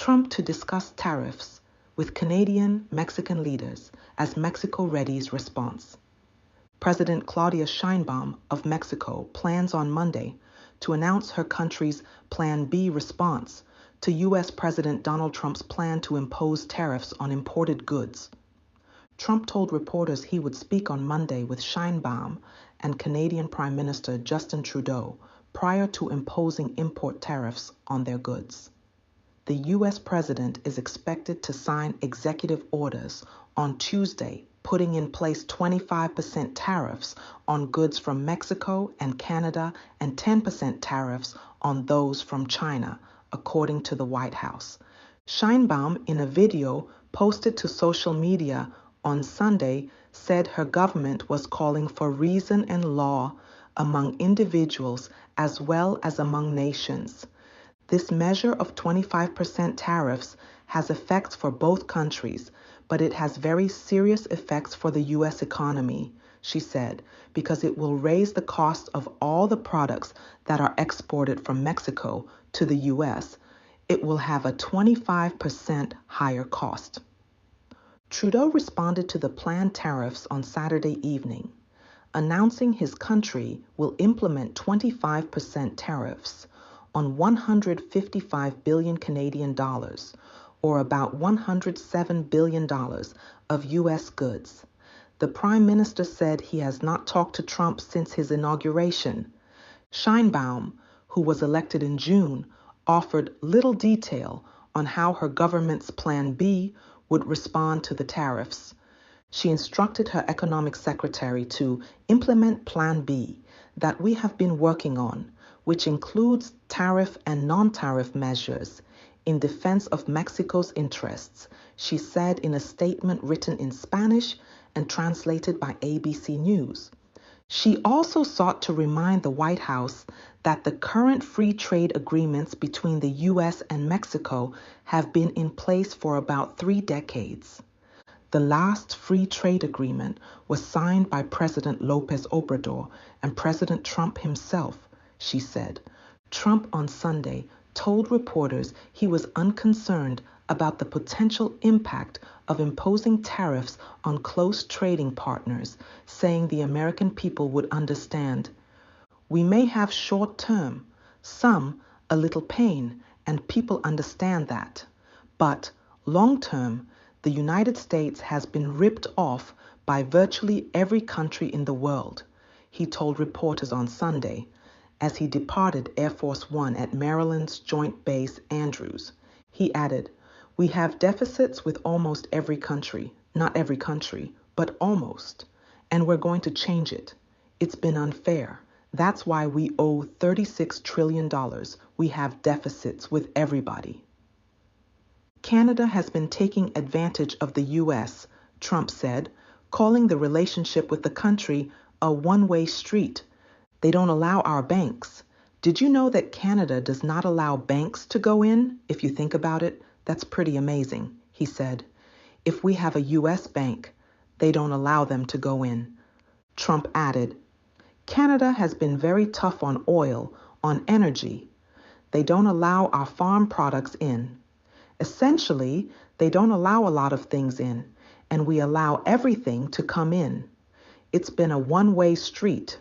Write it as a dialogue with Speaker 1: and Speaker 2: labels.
Speaker 1: Trump to discuss tariffs with Canadian, Mexican leaders as Mexico readies response. President Claudia Sheinbaum of Mexico plans on Monday to announce her country's Plan B response to U.S. President Donald Trump's plan to impose tariffs on imported goods. Trump told reporters he would speak on Monday with Sheinbaum and Canadian Prime Minister Justin Trudeau prior to imposing import tariffs on their goods. The U.S. president is expected to sign executive orders on Tuesday putting in place 25% tariffs on goods from Mexico and Canada and 10% tariffs on those from China, according to the White House. Sheinbaum, in a video posted to social media on Sunday, said her government was calling for reason and law among individuals as well as among nations. This measure of 25% tariffs has effects for both countries, but it has very serious effects for the U.S. economy, she said, because it will raise the cost of all the products that are exported from Mexico to the U.S. It will have a 25% higher cost. Trudeau responded to the planned tariffs on Saturday evening, announcing his country will implement 25% tariffs on 155 billion Canadian dollars, or about $107 billion of U.S. goods. The Prime Minister said he has not talked to Trump since his inauguration. Sheinbaum, who was elected in June, offered little detail on how her government's Plan B would respond to the tariffs. She instructed her economic secretary to implement Plan B that we have been working on, which includes tariff and non-tariff measures in defense of Mexico's interests, she said in a statement written in Spanish and translated by ABC News. She also sought to remind the White House that the current free trade agreements between the U.S. and Mexico have been in place for about 3 decades. The last free trade agreement was signed by President López Obrador and President Trump himself, she said. Trump on Sunday told reporters he was unconcerned about the potential impact of imposing tariffs on close trading partners, saying the American people would understand. We may have short-term, some a little pain, and people understand that. But long-term, the United States has been ripped off by virtually every country in the world, he told reporters on Sunday, as he departed Air Force One at Maryland's Joint Base Andrews. He added, "We have deficits with almost every country, not every country, but almost, and we're going to change it. It's been unfair. That's why we owe $36 trillion. We have deficits with everybody." Canada has been taking advantage of the U.S., Trump said, calling the relationship with the country a one-way street. They don't allow our banks. Did you know that Canada does not allow banks to go in? If you think about it, that's pretty amazing, he said. If we have a U.S. bank, they don't allow them to go in. Trump added, Canada has been very tough on oil, on energy. They don't allow our farm products in. Essentially, they don't allow a lot of things in, and we allow everything to come in. It's been a one-way street.